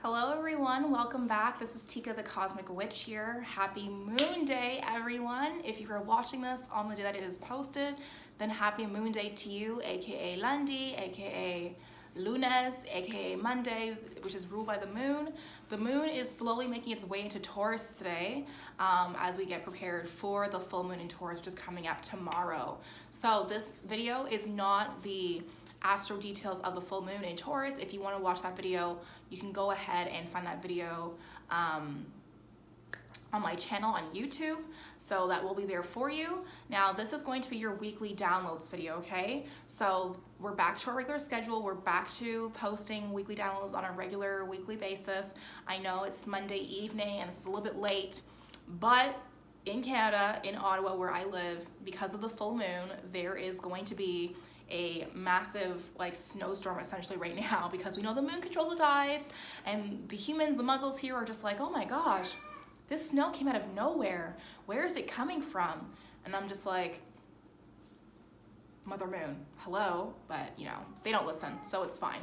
Hello everyone, welcome back. This is Tika the Cosmic Witch here. Happy Moon Day everyone. If you are watching this on the day that it is posted, then happy Moon Day to you, aka Lundi, aka Lunes, aka Monday, which is ruled by the moon. The moon is slowly making its way into Taurus today as we get prepared for the full moon in Taurus, which is coming up tomorrow. So this video is not the astro details of the full moon in Taurus. If you want to watch that video, you can go ahead and find that video on my channel on YouTube, so that will be there for you. Now this is going to be your weekly downloads video, okay? So we're back to our regular schedule. We're back to posting weekly downloads on a regular weekly basis. I know it's Monday evening and it's a little bit late, but in Canada, in Ottawa where I live, because of the full moon, there is going to be a massive snowstorm essentially right now, because we know the moon controls the tides, and the humans, the muggles here, are just like, oh my gosh, this snow came out of nowhere. Where is it coming from? And I'm just like, Mother Moon, hello, but you know, they don't listen, so it's fine.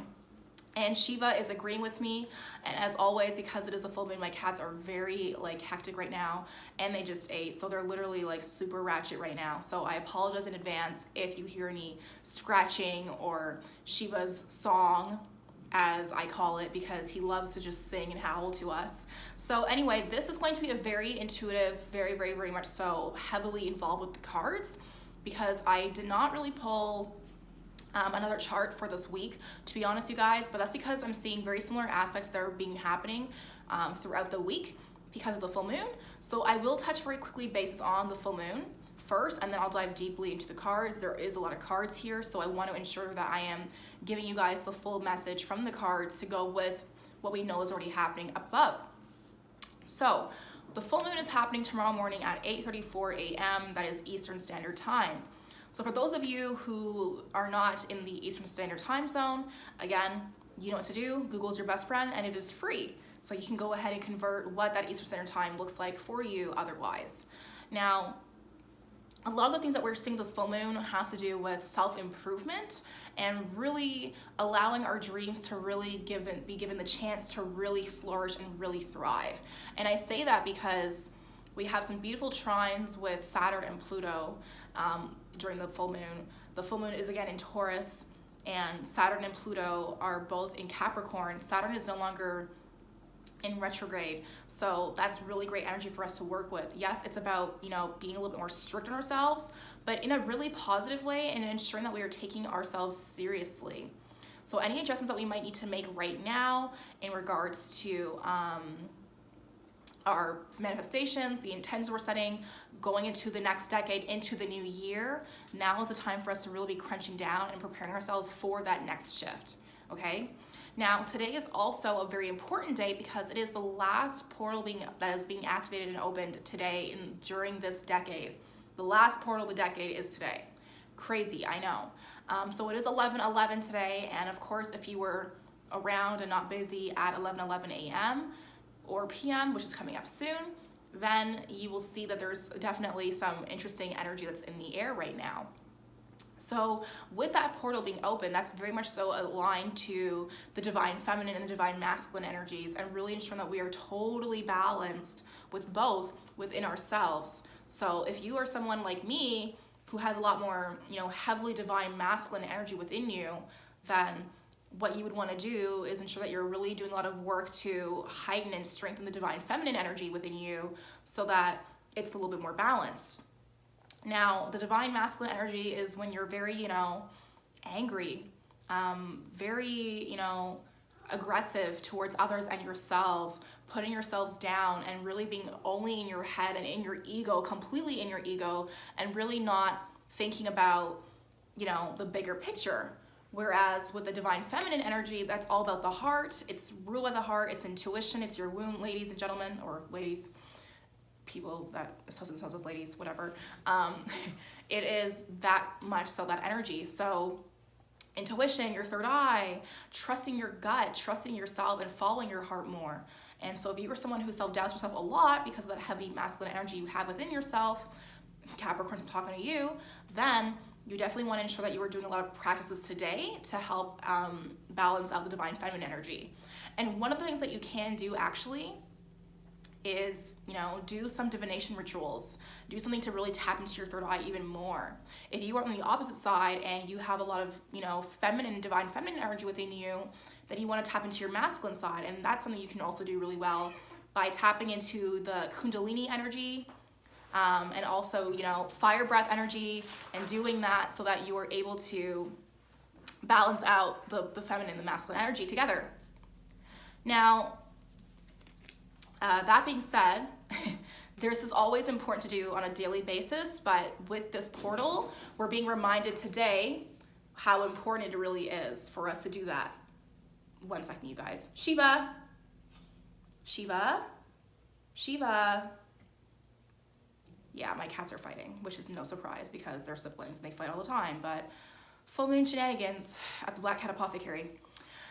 And Shiva is agreeing with me, and as always, because it is a full moon, my cats are very hectic right now, and they just ate, so they're literally super ratchet right now. So I apologize in advance if you hear any scratching or Shiva's song, as I call it, because he loves to just sing and howl to us. So anyway, this is going to be a very intuitive, very much so heavily involved with the cards, because I did not really pull another chart for this week, to be honest, you guys, but that's because I'm seeing very similar aspects that are happening throughout the week because of the full moon. So I will touch very quickly basis on the full moon first, and then I'll dive deeply into the cards. There is a lot of cards here, so I want to ensure that I am giving you guys the full message from the cards to go with what we know is already happening above. So the full moon is happening tomorrow morning at 8:34 a.m. That is Eastern Standard Time. So for those of you who are not in the Eastern Standard Time zone, again, you know what to do. Google's your best friend, and it is free. So you can go ahead and convert what that Eastern Standard Time looks like for you otherwise. Now, a lot of the things that we're seeing this full moon has to do with self-improvement and really allowing our dreams to really be given the chance to really flourish and really thrive. And I say that because we have some beautiful trines with Saturn and Pluto during the full moon. The full moon is again in Taurus, and Saturn and Pluto are both in Capricorn. Saturn is no longer in retrograde, so that's really great energy for us to work with. Yes, it's about, you know, being a little bit more strict on ourselves, but in a really positive way, and ensuring that we are taking ourselves seriously. So any adjustments that we might need to make right now in regards to our manifestations, the intentions we're setting, going into the next decade, into the new year, now is the time for us to really be crunching down and preparing ourselves for that next shift, okay? Now, today is also a very important day because it is the last portal that is being activated and opened today during this decade. The last portal of the decade is today. Crazy, I know. So it is 11:11 today, and of course, if you were around and not busy at 11:11 a.m., or PM, which is coming up soon, then you will see that there's definitely some interesting energy that's in the air right now. So with that portal being open, that's very much so aligned to the divine feminine and the divine masculine energies, and really ensuring that we are totally balanced with both within ourselves. So if you are someone like me who has a lot more, you know, heavily divine masculine energy within you, then what you would want to do is ensure that you're really doing a lot of work to heighten and strengthen the divine feminine energy within you so that it's a little bit more balanced. Now, the divine masculine energy is when you're very, you know, angry, very, you know, aggressive towards others and yourselves, putting yourselves down and really being only in your head and in your ego, completely in your ego, and really not thinking about, you know, the bigger picture. Whereas with the divine feminine energy, that's all about the heart. It's ruled by the heart, it's intuition, it's your womb, ladies and gentlemen, or ladies, people that associate themselves as ladies, whatever. It is that much so that energy. So intuition, your third eye, trusting your gut, trusting yourself, and following your heart more. And so if you are someone who self-doubts yourself a lot because of that heavy masculine energy you have within yourself, Capricorns, I'm talking to you, then you definitely want to ensure that you are doing a lot of practices today to help balance out the divine feminine energy. And one of the things that you can do actually is, do some divination rituals. Do something to really tap into your third eye even more. If you are on the opposite side and you have a lot of, divine feminine energy within you, then you want to tap into your masculine side. And that's something you can also do really well by tapping into the Kundalini energy, and also, fire breath energy, and doing that so that you are able to balance out the feminine and the masculine energy together. Now, that being said, this is always important to do on a daily basis, but with this portal, we're being reminded today how important it really is for us to do that. One second, you guys. Shiva. Yeah, my cats are fighting, which is no surprise because they're siblings and they fight all the time, but full moon shenanigans at the Black Cat Apothecary.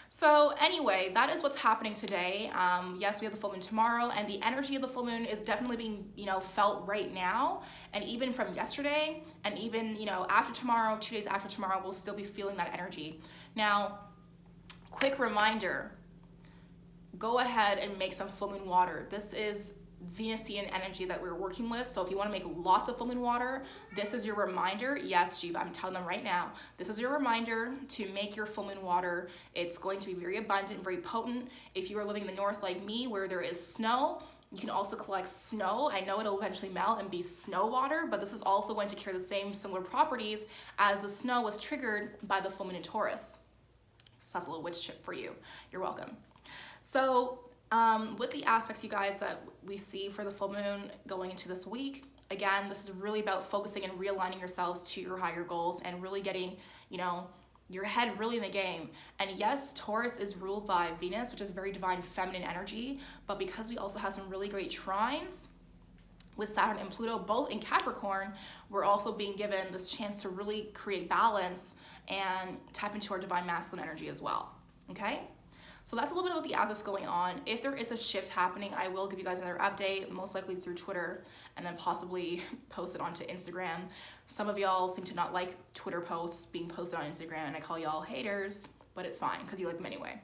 So anyway, that is what's happening today. Yes, we have the full moon tomorrow, and the energy of the full moon is definitely being, felt right now. And even from yesterday, and even, after tomorrow, 2 days after tomorrow, we'll still be feeling that energy. Now, quick reminder, go ahead and make some full moon water. This is Venusian energy that we're working with. So if you want to make lots of full moon water, this is your reminder. Yes, Shiva, I'm telling them right now, this is your reminder to make your full moon water. It's going to be very abundant, very potent. If you are living in the north like me, where there is snow, you can also collect snow. I know it'll eventually melt and be snow water, but this is also going to carry the same similar properties as the snow was triggered by the full moon in Taurus. So that's a little witch tip for you. You're welcome. So with the aspects, you guys, that we see for the full moon going into this week, again, this is really about focusing and realigning yourselves to your higher goals and really getting, your head really in the game. And yes, Taurus is ruled by Venus, which is very divine feminine energy, but because we also have some really great trines with Saturn and Pluto, both in Capricorn, we're also being given this chance to really create balance and tap into our divine masculine energy as well, okay? So that's a little bit about the aspects going on. If there is a shift happening, I will give you guys another update, most likely through Twitter, and then possibly post it onto Instagram. Some of y'all seem to not like Twitter posts being posted on Instagram, and I call y'all haters, but it's fine because you like them anyway.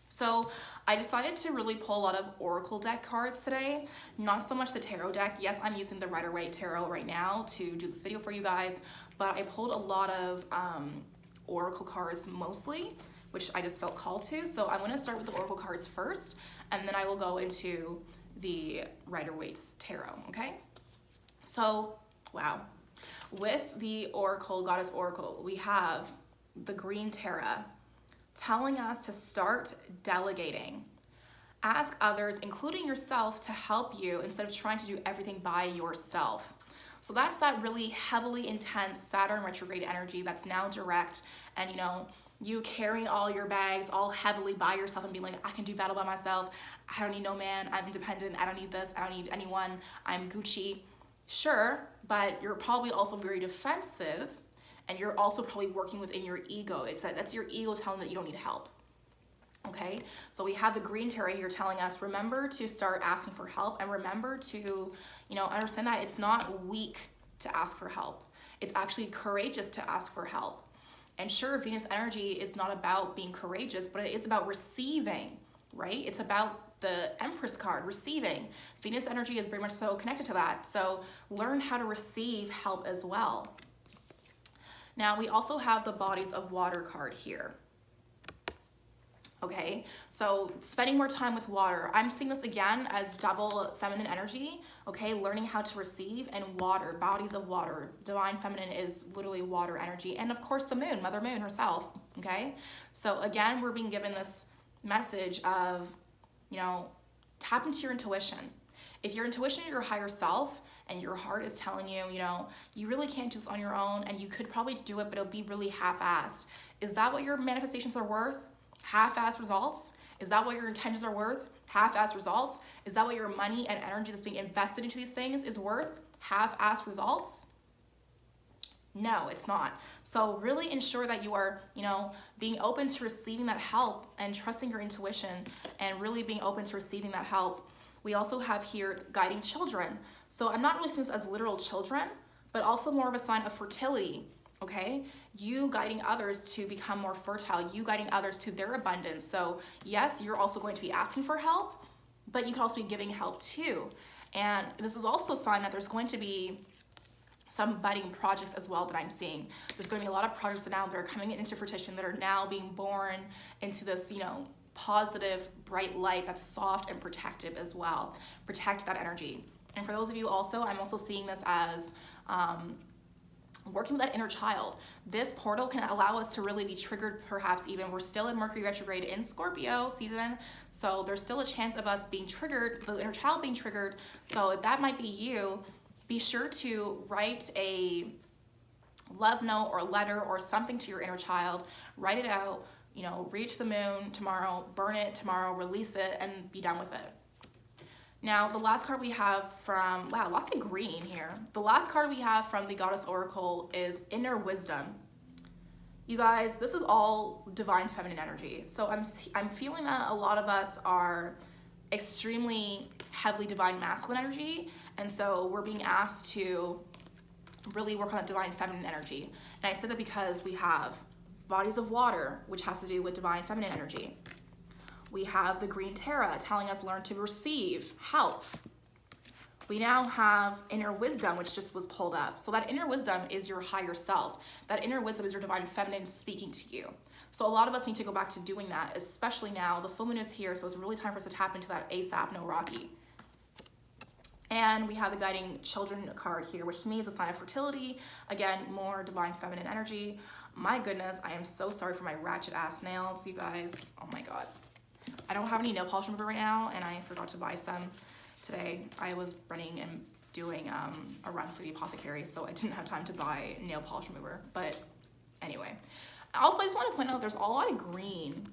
So I decided to really pull a lot of Oracle deck cards today, not so much the tarot deck. Yes, I'm using the Rider-Waite Tarot right now to do this video for you guys, but I pulled a lot of Oracle cards mostly, which I just felt called to. So I'm gonna start with the Oracle cards first, and then I will go into the Rider-Waite's Tarot, okay? So, wow. With the Oracle, Goddess Oracle, we have the Green Terra telling us to start delegating. Ask others, including yourself, to help you instead of trying to do everything by yourself. So that's that really heavily intense Saturn retrograde energy that's now direct, and you carrying all your bags all heavily by yourself and being like, I can do battle by myself. I don't need no man. I'm independent. I don't need this. I don't need anyone. I'm Gucci. Sure, but you're probably also very defensive, and you're also probably working within your ego. That's your ego telling that you don't need help. Okay, so we have the Green Terra here telling us, remember to start asking for help, and remember to, understand that it's not weak to ask for help. It's actually courageous to ask for help. And sure, Venus energy is not about being courageous, but it is about receiving, right? It's about the Empress card, receiving. Venus energy is very much so connected to that. So learn how to receive help as well. Now, we also have the Bodies of Water card here. Okay, so spending more time with water. I'm seeing this again as double feminine energy, okay? Learning how to receive, and water, bodies of water. Divine feminine is literally water energy. And of course the moon, Mother Moon herself, okay? So again, we're being given this message of, tap into your intuition. If your intuition, your higher self, and your heart is telling you, you really can't do this on your own, and you could probably do it, but it'll be really half-assed. Is that what your manifestations are worth? Half-assed results? Is that what your intentions are worth? Half-assed results? Is that what your money and energy that's being invested into these things is worth? Half-assed results? No, it's not. So really ensure that you are, being open to receiving that help and trusting your intuition and really being open to receiving that help. We also have here guiding children. So I'm not really seeing this as literal children, but also more of a sign of fertility, okay? You guiding others to become more fertile, you guiding others to their abundance. So yes, you're also going to be asking for help, but you can also be giving help too. And this is also a sign that there's going to be some budding projects as well that I'm seeing. There's going to be a lot of projects that now that are coming into fruition that are now being born into this, you know, positive, bright light that's soft and protective as well. Protect that energy. And for those of you also, I'm also seeing this as working with that inner child. This portal can allow us to really be triggered, perhaps even. We're still in Mercury retrograde in Scorpio season, so there's still a chance of us being triggered, the inner child being triggered. So if that might be you, be sure to write a love note or letter or something to your inner child. Write it out, you know, read it to the moon tomorrow, burn it tomorrow, release it, and be done with it. Now, the last card we have from, wow, lots of green here. The last card we have from the Goddess Oracle is Inner Wisdom. You guys, this is all divine feminine energy. So I'm feeling that a lot of us are extremely heavily divine masculine energy, and so we're being asked to really work on that divine feminine energy. And I say that because we have bodies of water, which has to do with divine feminine energy. We have the green Terra telling us learn to receive help. We now have inner wisdom, which just was pulled up. So that inner wisdom is your higher self. That inner wisdom is your divine feminine speaking to you. So a lot of us need to go back to doing that, especially now. The full moon is here, so it's really time for us to tap into that ASAP, no Rocky. And we have the guiding children card here, which to me is a sign of fertility. Again, more divine feminine energy. My goodness, I am so sorry for my ratchet ass nails, you guys. Oh my God. I don't have any nail polish remover right now, and I forgot to buy some today. I was running and doing a run for the apothecary, so I didn't have time to buy nail polish remover. But anyway, also I just want to point out there's a lot of green,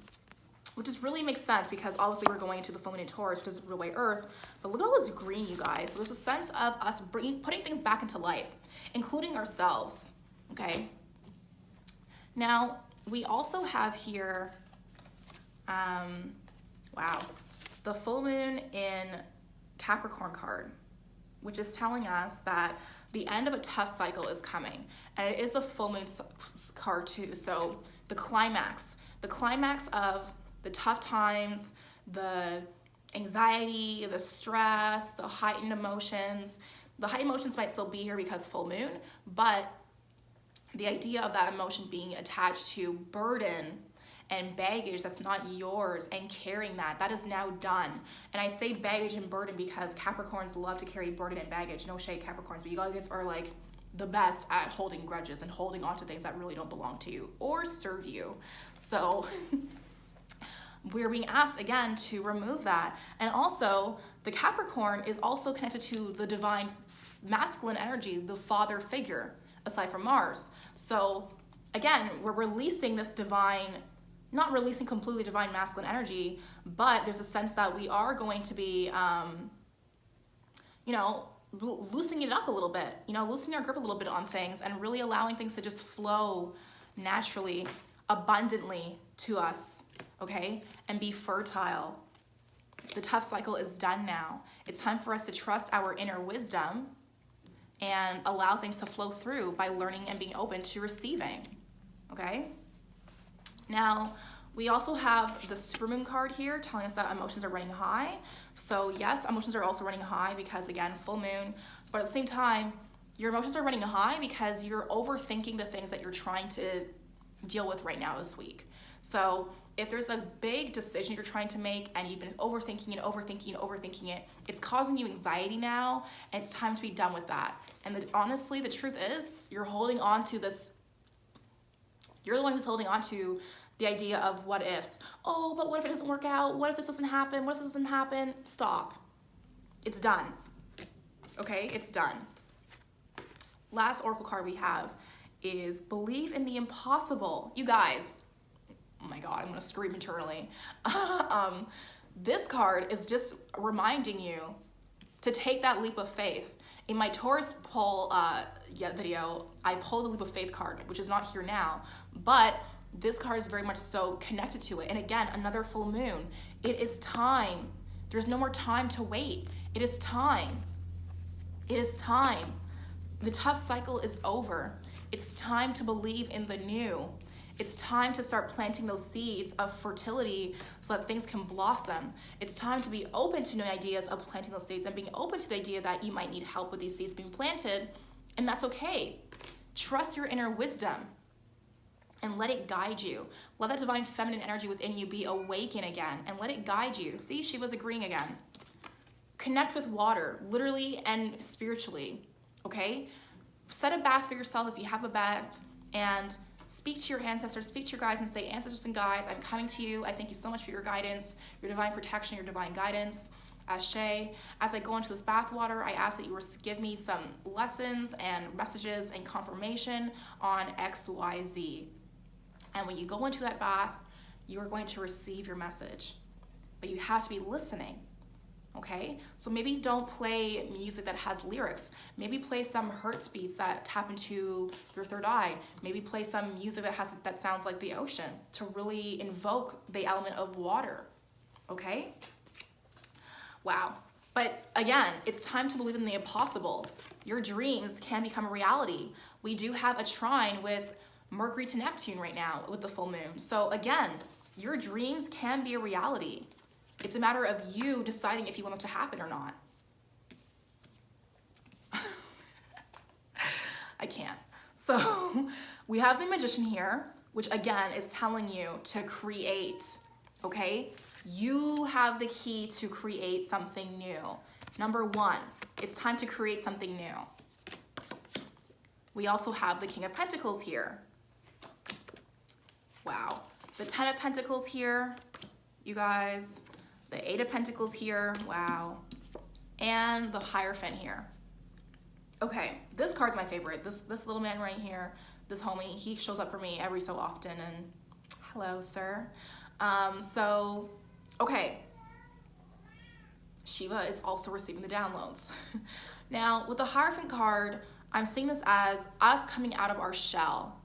which just really makes sense because obviously we're going into the full moon in Taurus, which is the way Earth. But look at all this green, you guys. So there's a sense of us putting things back into life, including ourselves. Okay. Now we also have here. Wow, the full moon in Capricorn card, which is telling us that the end of a tough cycle is coming, and it is the full moon card too. So the climax of the tough times, the anxiety, the stress, the heightened emotions. The heightened emotions might still be here because full moon, but the idea of that emotion being attached to burden and baggage that's not yours, and carrying that is now done. And I say baggage and burden because Capricorns love to carry burden and baggage. No shade, Capricorns, but you guys are like the best at holding grudges and holding on to things that really don't belong to you or serve you. So we're being asked again to remove that. And also the Capricorn is also connected to the divine masculine energy, the father figure, aside from Mars. So again, we're releasing this divine, not releasing completely divine masculine energy, but there's a sense that we are going to be, you know, loosening it up a little bit, you know, loosening our grip a little bit on things and really allowing things to just flow naturally, abundantly to us, okay? And be fertile. The tough cycle is done now. It's time for us to trust our inner wisdom and allow things to flow through by learning and being open to receiving, okay? Now, we also have the supermoon card here telling us that emotions are running high. So yes, emotions are also running high because again, full moon, but at the same time, your emotions are running high because you're overthinking the things that you're trying to deal with right now this week. So if there's a big decision you're trying to make and you've been overthinking it, it's causing you anxiety now, and it's time to be done with that. And honestly, the truth is, you're holding on to this, you're the one who's holding on to the idea of what ifs. Oh, but what if it doesn't work out? What if this doesn't happen? What if this doesn't happen? Stop. It's done. Okay, it's done. Last oracle card we have is believe in the impossible. You guys, oh my God, I'm gonna scream internally. This card is just reminding you to take that leap of faith. In my Taurus poll video, I pulled the leap of faith card, which is not here now, but this card is very much so connected to it. And again, another full moon. It is time. There's no more time to wait. It is time. It is time. The tough cycle is over. It's time to believe in the new. It's time to start planting those seeds of fertility so that things can blossom. It's time to be open to new ideas of planting those seeds and being open to the idea that you might need help with these seeds being planted, and that's okay. Trust your inner wisdom and let it guide you. Let that divine feminine energy within you be awakened again and let it guide you. See, she was agreeing again. Connect with water, literally and spiritually, okay? Set a bath for yourself if you have a bath, and speak to your ancestors, speak to your guides and say, ancestors and guides, I'm coming to you. I thank you so much for your guidance, your divine protection, your divine guidance. Ashe, as I go into this bath water, I ask that you give me some lessons and messages and confirmation on XYZ. And when you go into that bath, you are going to receive your message, but you have to be listening. Okay, so maybe don't play music that has lyrics. Maybe play some Hertz beats that tap into your third eye. Maybe play some music that sounds like the ocean to really invoke the element of water. Okay? Wow. But again, it's time to believe in the impossible. Your dreams can become a reality. We do have a trine with Mercury to Neptune right now with the full moon. So again, your dreams can be a reality. It's a matter of you deciding if you want it to happen or not. I can't. So we have the Magician here, which again is telling you to create, okay? You have the key to create something new. Number one, it's time to create something new. We also have the King of Pentacles here. Wow. The Ten of Pentacles here, you guys. The Eight of Pentacles here, wow. And the Hierophant here. Okay, this card's my favorite. This little man right here, this homie, he shows up for me every so often, and hello, sir. Okay. Shiva is also receiving the downloads. Now, with the Hierophant card, I'm seeing this as us coming out of our shell.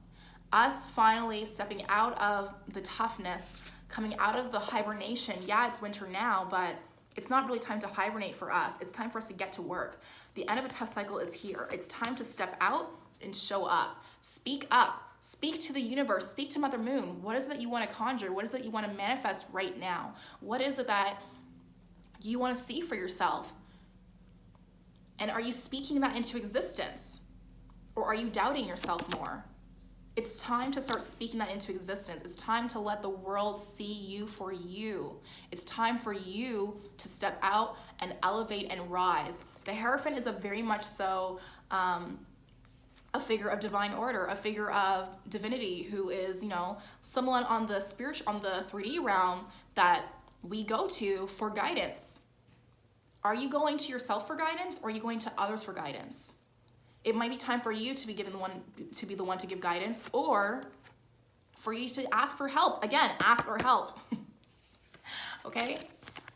Us finally stepping out of the toughness, coming out of the hibernation. Yeah, it's winter now, but it's not really time to hibernate for us. It's time for us to get to work. The end of a tough cycle is here. It's time to step out and show up. Speak up. Speak to the universe. Speak to Mother Moon. What is it that you want to conjure? What is it that you want to manifest right now? What is it that you want to see for yourself? And are you speaking that into existence? Or are you doubting yourself more? It's time to start speaking that into existence. It's time to let the world see you for you. It's time for you to step out and elevate and rise. The Hierophant is a very much so a figure of divine order, a figure of divinity who is, you know, someone on the spiritual, on the 3D realm that we go to for guidance. Are you going to yourself for guidance, or are you going to others for guidance? It might be time for you to be the one to give guidance, or for you to ask for help. Again, ask for help. Okay?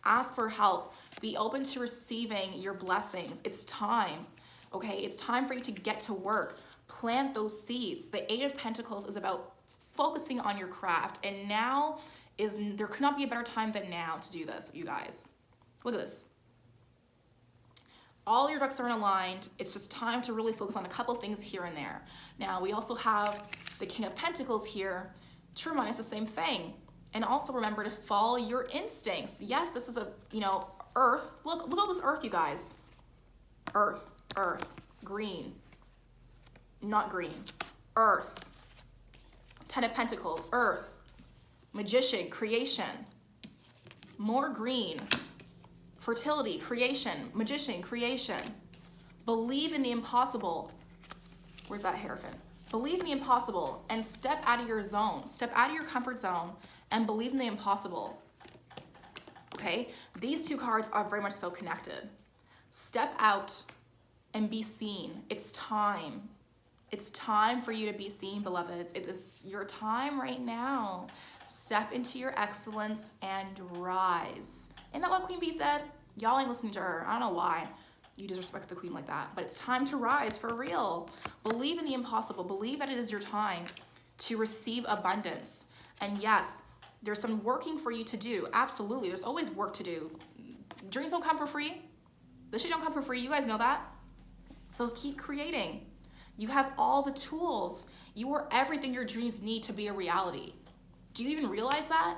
Ask for help. Be open to receiving your blessings. It's time. Okay? It's time for you to get to work. Plant those seeds. The Eight of Pentacles is about focusing on your craft, and there could not be a better time than now to do this, you guys. Look at this. All your ducks are aligned. It's just time to really focus on a couple things here and there. Now, we also have the King of Pentacles here to remind us the same thing. And also remember to follow your instincts. Yes, this is earth. Look at all this earth, you guys. Earth, green, not green, earth. Ten of Pentacles, earth, Magician, creation, more green. Fertility, creation, Magician, creation. Believe in the impossible. Where's that Hierophant? Believe in the impossible and step out of your zone. Step out of your comfort zone and believe in the impossible. Okay? These two cards are very much so connected. Step out and be seen. It's time. It's time for you to be seen, beloveds. It is your time right now. Step into your excellence and rise. Isn't that what Queen Bee said? Y'all ain't listening to her. I don't know why you disrespect the queen like that, but it's time to rise for real. Believe in the impossible. Believe that it is your time to receive abundance. And yes, there's some working for you to do. Absolutely. There's always work to do. Dreams don't come for free. This shit don't come for free. You guys know that. So keep creating. You have all the tools. You are everything your dreams need to be a reality. Do you even realize that?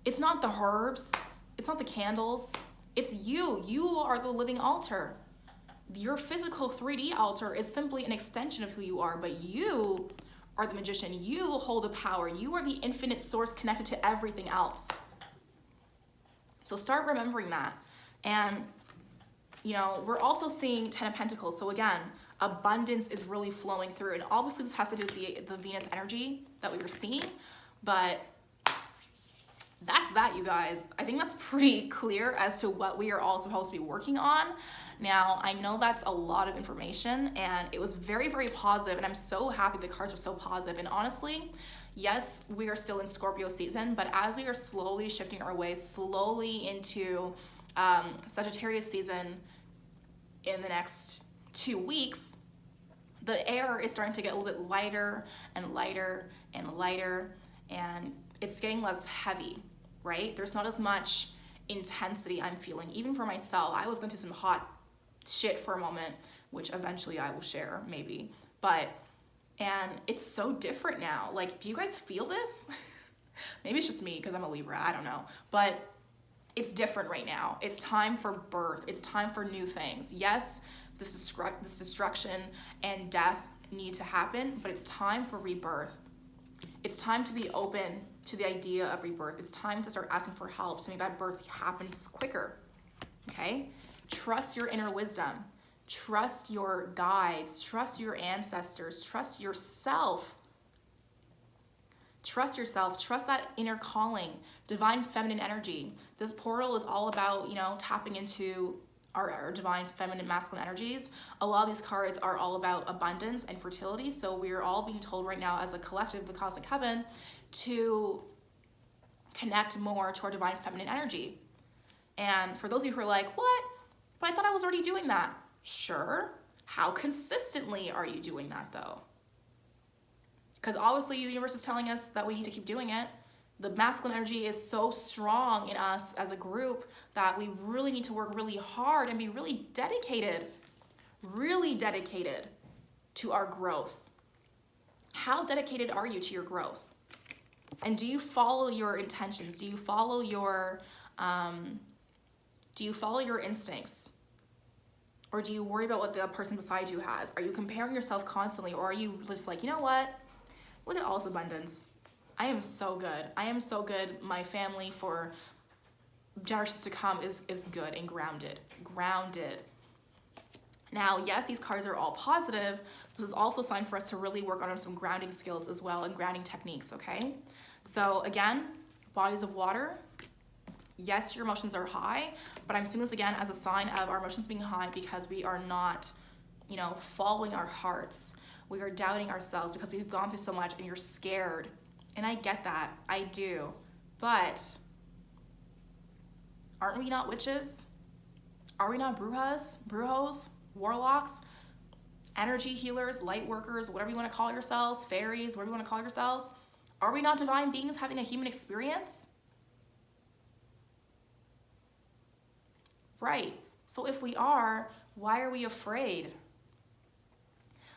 It's not the herbs, it's not the candles, it's you. You are the living altar. Your physical 3D altar is simply an extension of who you are, but you are the magician. You hold the power. You are the infinite source connected to everything else. So start remembering that. And, you know, we're also seeing 10 of Pentacles. So again, abundance is really flowing through. And obviously this has to do with the Venus energy that we were seeing, but that's that, you guys. I think that's pretty clear as to what we are all supposed to be working on. Now, I know that's a lot of information, and it was very, very positive, and I'm so happy the cards are so positive. And honestly, yes, we are still in Scorpio season, but as we are slowly shifting our way slowly into Sagittarius season in the next 2 weeks, the air is starting to get a little bit lighter and lighter and lighter, and it's getting less heavy, right? There's not as much intensity I'm feeling. Even for myself, I was going through some hot shit for a moment, which eventually I will share, maybe. And it's so different now. Like, do you guys feel this? Maybe it's just me because I'm a Libra, I don't know. But it's different right now. It's time for birth. It's time for new things. Yes, this destruction and death need to happen, but it's time for rebirth. It's time to be open to the idea of rebirth. It's time to start asking for help so maybe that birth happens quicker, okay? Trust your inner wisdom. Trust your guides. Trust your ancestors. Trust yourself. Trust yourself. Trust that inner calling, divine feminine energy. This portal is all about, you know, tapping into our divine feminine masculine energies. A lot of these cards are all about abundance and fertility. So we're all being told right now as a collective, the cosmic heaven, to connect more to our divine feminine energy. And for those of you who are like, what? But I thought I was already doing that. Sure. How consistently are you doing that though? Because obviously the universe is telling us that we need to keep doing it. The masculine energy is so strong in us as a group that we really need to work really hard and be really dedicated to our growth. How dedicated are you to your growth? And do you follow your intentions? Do you follow your instincts? Or do you worry about what the person beside you has? Are you comparing yourself constantly, or are you just like, you know what? Look at all this abundance. I am so good. I am so good. My family for generations to come is good and grounded. Now, yes, these cards are all positive. This is also a sign for us to really work on some grounding skills as well and grounding techniques, okay? So again, bodies of water. Yes, your emotions are high, but I'm seeing this again as a sign of our emotions being high because we are not, you know, following our hearts. We are doubting ourselves because we've gone through so much and you're scared. And I get that, I do. But aren't we not witches? Are we not brujos, warlocks, energy healers, light workers, whatever you want to call yourselves, fairies, whatever you want to call yourselves? Are we not divine beings having a human experience? Right. So if we are, why are we afraid?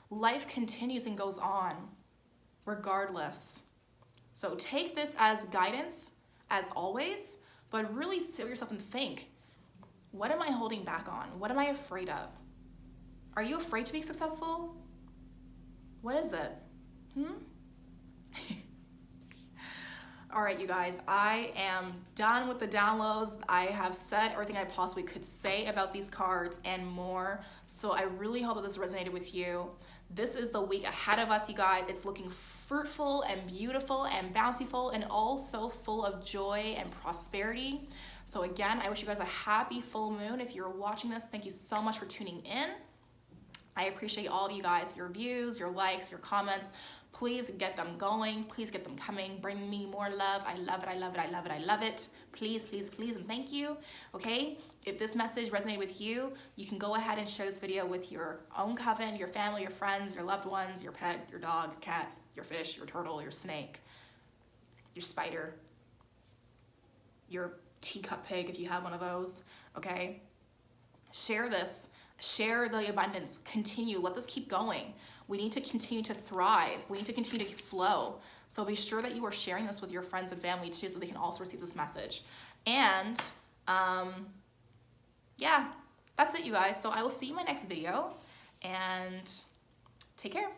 Life continues and goes on, regardless. So take this as guidance, as always, but really sit with yourself and think, what am I holding back on? What am I afraid of? Are you afraid to be successful? What is it? All right, you guys, I am done with the downloads. I have said everything I possibly could say about these cards and more. So I really hope that this resonated with you. This is the week ahead of us, you guys. It's looking fruitful and beautiful and bountiful and also full of joy and prosperity. So again, I wish you guys a happy full moon. If you're watching this, thank you so much for tuning in. I appreciate all of you guys, your views, your likes, your comments. Please get them going. Please get them coming. Bring me more love. I love it. I love it. I love it. I love it. Please, please, please, and thank you. Okay? If this message resonated with you, you can go ahead and share this video with your own coven, your family, your friends, your loved ones, your pet, your dog, your cat, your fish, your turtle, your snake, your spider, your teacup pig if you have one of those. Okay? Share this. Share the abundance, continue, let this keep going. We need to continue to thrive. We need to continue to flow. So be sure that you are sharing this with your friends and family too, so they can also receive this message. And yeah, that's it, you guys. So I will see you in my next video, and take care.